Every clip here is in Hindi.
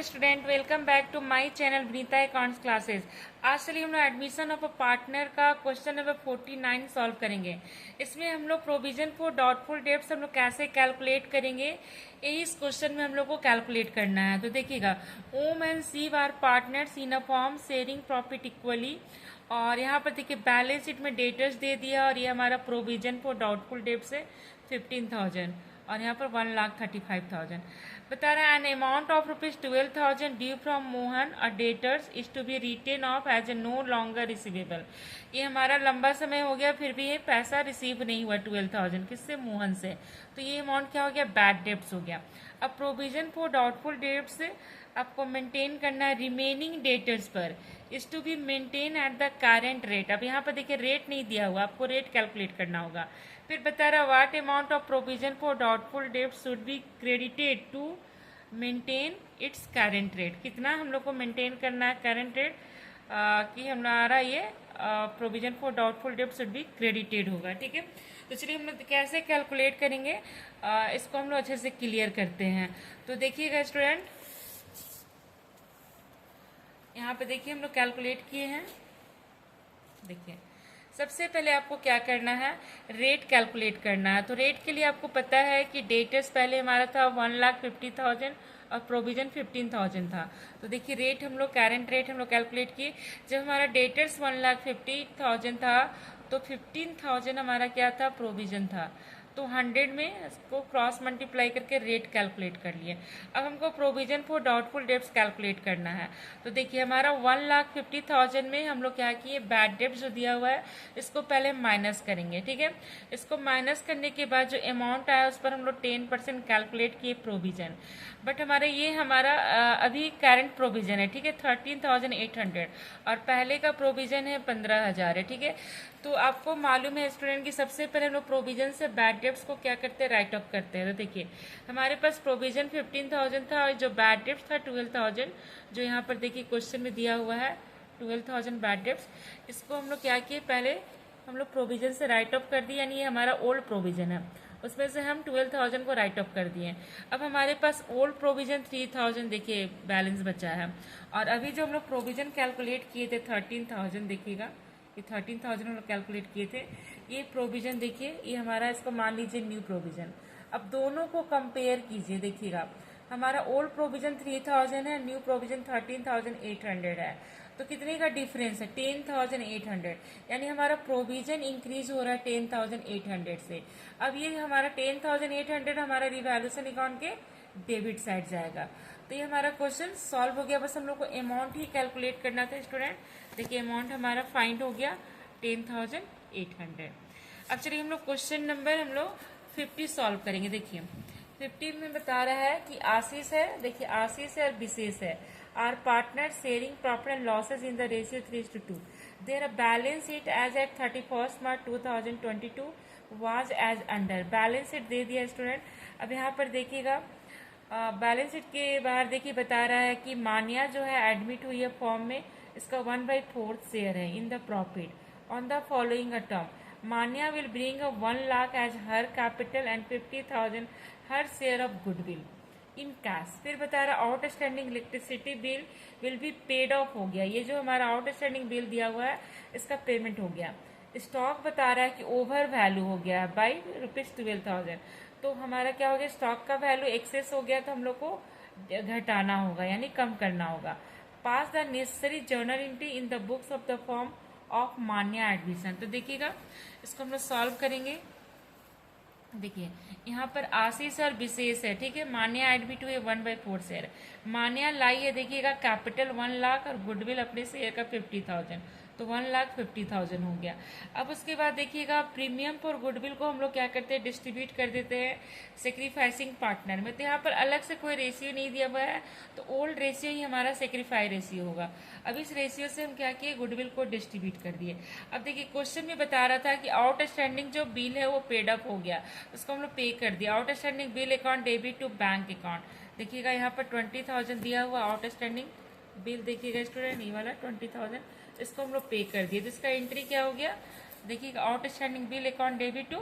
Student, welcome back to my channel Vineeta accounts classes. आज चलिए हम लोग एडमिशन ऑफ अ पार्टनर का क्वेश्चन नंबर 49 सॉल्व करेंगे। इसमें हम लोग प्रोविजन फॉर डाउटफुल डेट्स हम लोग कैसे कैलकुलेट करेंगे, यही इस क्वेश्चन में हम लोग को कैलकुलेट करना है। तो देखिएगा, Om and Shiv are partners in a firm sharing profit equally. और यहाँ पर देखिए बैलेंस शीट में डेटर्स दे दिया और ये हमारा प्रोविजन फॉर डाउटफुल डेट्स है 15,000 और यहाँ पर 1,35,000 बता रहा है। An amount of ₹12,000 due from Mohan और debtors is to be written off as a no longer receivable. ये हमारा लंबा समय हो गया फिर भी ये पैसा रिसीव नहीं हुआ 12,000 किससे, मोहन से। तो ये अमाउंट क्या हो गया, बैड डेट्स हो गया। अब प्रोविजन फॉर डाउटफुल डेट्स आपको मेंटेन करना है रिमेनिंग डेटर्स पर, is to be maintain at the current rate. अब यहाँ पर देखिए रेट नहीं दिया हुआ, आपको रेट कैलकुलेट करना होगा। फिर बता रहा what amount of provision for doubtful debts should be credited to maintain its current rate. कितना हम लोग को मेंटेन करना है करेंट रेट कि हमारा ये provision for doubtful debts should be credited होगा। ठीक है, तो चलिए हम लोग कैसे कैलकुलेट करेंगे इसको हम लोग अच्छे से क्लियर करते हैं। तो देखिएगा स्टूडेंट, यहाँ पे देखिए हम लोग कैलकुलेट किए हैं। देखिए सबसे पहले आपको क्या करना है, रेट कैलकुलेट करना है। तो रेट के लिए आपको पता है कि डेटर्स पहले हमारा था 1,50,000 और प्रोविजन 15,000 था। तो देखिए रेट हम लोग करेंट रेट हम लोग कैलकुलेट किए। जब हमारा डेटर्स 1,50,000 था तो 15,000 हमारा क्या था, प्रोविजन था। तो 100 में इसको क्रॉस मल्टीप्लाई करके रेट कैलकुलेट कर लिए। अब हमको provision for doubtful dates calculate करना है। तो देखिए हमारा 1,50,000 में हम लोग क्या किए, बैड डेट्स जो दिया हुआ है इसको पहले माइनस करेंगे। ठीक है, इसको माइनस करने के बाद जो अमाउंट आया उस पर हम लोग 10% कैलकुलेट किए प्रोविजन। बट हमारे ये हमारा अभी करंट प्रोविजन है। ठीक है, 13,800 और पहले का प्रोविजन है 15,000 है। ठीक है, तो आपको मालूम है स्टूडेंट कि सबसे पहले हम लोग प्रोविजन से बैड डेट्स को क्या करते हैं, राइट ऑफ करते हैं। तो देखिए हमारे पास प्रोविजन 15,000 था और जो बैड डेट्स था 12,000, जो यहाँ पर देखिए क्वेश्चन में दिया हुआ है 12,000 बैड डेट्स। इसको हम लोग क्या किए, पहले हम लोग प्रोविजन से राइट ऑफ कर दिए, यानी ये हमारा ओल्ड प्रोविजन है, उसमें से हम 12,000 को राइट ऑफ कर दिए। अब हमारे पास ओल्ड प्रोविजन 3,000 देखिए बैलेंस बचा है। और अभी जो हम लोग प्रोविजन कैलकुलेट किए थे 13,000, देखिएगा ये 13,000 हम लोग कैलकुलेट किए थे। ये प्रोविजन देखिए ये हमारा, इसको मान लीजिए न्यू प्रोविजन। अब दोनों को कंपेयर कीजिए, देखिएगा हमारा ओल्ड प्रोविजन 3,000 है, न्यू प्रोविजन 13,800 है। तो कितने का डिफरेंस है, 10,800, यानी हमारा प्रोविजन इंक्रीज हो रहा है 10,800 से। अब ये हमारा 10,800 हमारा रिवैल्यूएशन अकाउंट के डेबिट साइड जाएगा। तो ये हमारा क्वेश्चन सॉल्व हो गया। बस हम लोग को अमाउंट ही कैलकुलेट करना था स्टूडेंट। देखिए अमाउंट हमारा फाइंड हो गया 10,800। अब चलिए हम लोग क्वेश्चन नंबर हम लोग 50 सॉल्व करेंगे। देखिए 50 में बता रहा है कि आशीष है, देखिए आशीष है और विशेष है, are partner sharing profit and losses in the ratio 3:2। Their balance sheet as at 31 March 2022 was as under. Balance sheet दे दिया स्टूडेंट। अब यहाँ पर देखिएगा बैलेंस शीट के बाहर देखिए बता रहा है कि मान्या जो है एडमिट हुई है फॉर्म में, इसका 1/4 शेयर है in the profit on the following term. Manya will bring 1 lakh as her capital and 50,000 her share of goodwill in cash. फिर बता रहा outstanding electricity bill will be paid off हो गया। ये जो हमारा आउटस्टैंडिंग बिल दिया हुआ है इसका पेमेंट हो गया। स्टॉक बता रहा है कि ओवर वैल्यू हो गया बाई ₹12,000। तो हमारा क्या हो गया, स्टॉक का वैल्यू एक्सेस हो गया, तो हम लोग को घटाना होगा यानी कम करना होगा। Pass the necessary journal entry in the books of the firm of Manya admission. तो देखिएगा इसको हम लोग सॉल्व करेंगे। देखिए यहाँ पर आशीष और विशेष है। ठीक है, मान्या एडमिट हुए 1/4 शेयर। मान्या लाई है, देखिएगा कैपिटल 1 लाख और गुडविल अपने शेयर का 50,000, तो 1,50,000 हो गया। अब उसके बाद देखिएगा प्रीमियम फॉर गुडविल को हम लोग क्या करते हैं, डिस्ट्रीब्यूट कर देते हैं सेक्रीफाइसिंग पार्टनर में। तो यहाँ पर अलग से कोई रेशियो नहीं दिया हुआ है, तो ओल्ड रेशियो ही हमारा सेक्रीफाई रेशियो होगा। अब इस रेशियो से हम क्या किए, गुडविल को डिस्ट्रीब्यूट कर दिए। अब देखिए क्वेश्चन में बता रहा था कि आउटस्टैंडिंग जो बिल है वो पेड अप हो गया, उसको हम लोग पे कर दिया। Outstanding bill account debit to bank account. देखिएगा यहाँ पर 20,000 दिया हुआ आउटस्टैंडिंग बिल, देखिएगा स्टूडेंट ये वाला 20,000, इसको हम लोग पे कर दिए। तो इसका एंट्री क्या हो गया, देखिएगा outstanding bill account debit to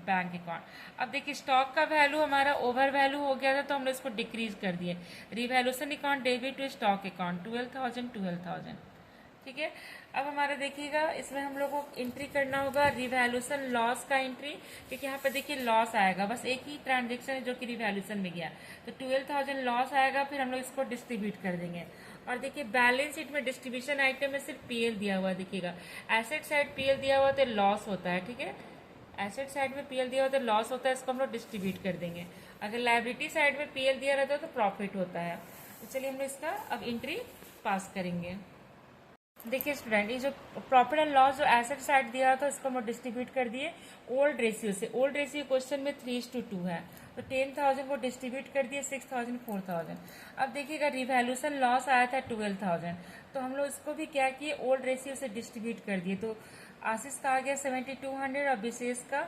bank account. अब देखिए स्टॉक का वैल्यू हमारा ओवर वैल्यू हो गया था, तो हमने इसको डिक्रीज कर दिए। Revaluation account debit to stock account 12,000। ठीक है। अब हमारा देखिएगा इसमें हम लोग को एंट्री करना होगा रिवैल्यूएशन लॉस का एंट्री, क्योंकि यहाँ पे देखिए लॉस आएगा, बस एक ही ट्रांजेक्शन है जो कि रिवैल्यूएशन में गया, तो 12,000 लॉस आएगा। फिर हम लोग इसको डिस्ट्रीब्यूट कर देंगे। और देखिए बैलेंस शीट में डिस्ट्रीब्यूशन आइटम में सिर्फ पीएल दिया हुआ दिखेगा। एसेट साइड पीएल दिया हुआ तो लॉस होता है। ठीक है, एसेट साइड में पीएल दिया हुआ तो लॉस होता है, इसको हम लोग डिस्ट्रीब्यूट कर देंगे। अगर लायबिलिटी साइड में पीएल दिया रहता है तो प्रॉफिट होता है। तो चलिए हम इसका अब एंट्री पास करेंगे। देखिए स्टूडेंट, ये जो प्रॉफिट एंड लॉस जो एसेट साइड दिया था इसको हम डिस्ट्रीब्यूट कर दिए ओल्ड रेशियो से। ओल्ड रेशियो क्वेश्चन में 3:2 है, तो 10,000 को डिस्ट्रीब्यूट कर दिए 6,000 4,000। अब देखिएगा रिवैल्यूएशन लॉस आया था 12,000, तो हम लोग इसको भी क्या किए ओल्ड रेशियो से डिस्ट्रीब्यूट कर दिए। तो आशीष का आ गया 7,200 और विशेष का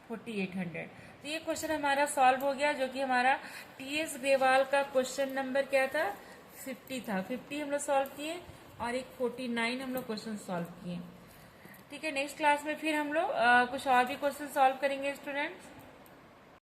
4,800। तो ये क्वेश्चन हमारा सॉल्व हो गया, जो कि हमारा टीएस ग्रेवाल का क्वेश्चन नंबर क्या था 50 था। 50 हम लोग सॉल्व किए और एक 49 हम लोग क्वेश्चन सॉल्व किए। ठीक है, नेक्स्ट क्लास में फिर हम लोग कुछ और भी क्वेश्चन सॉल्व करेंगे स्टूडेंट्स।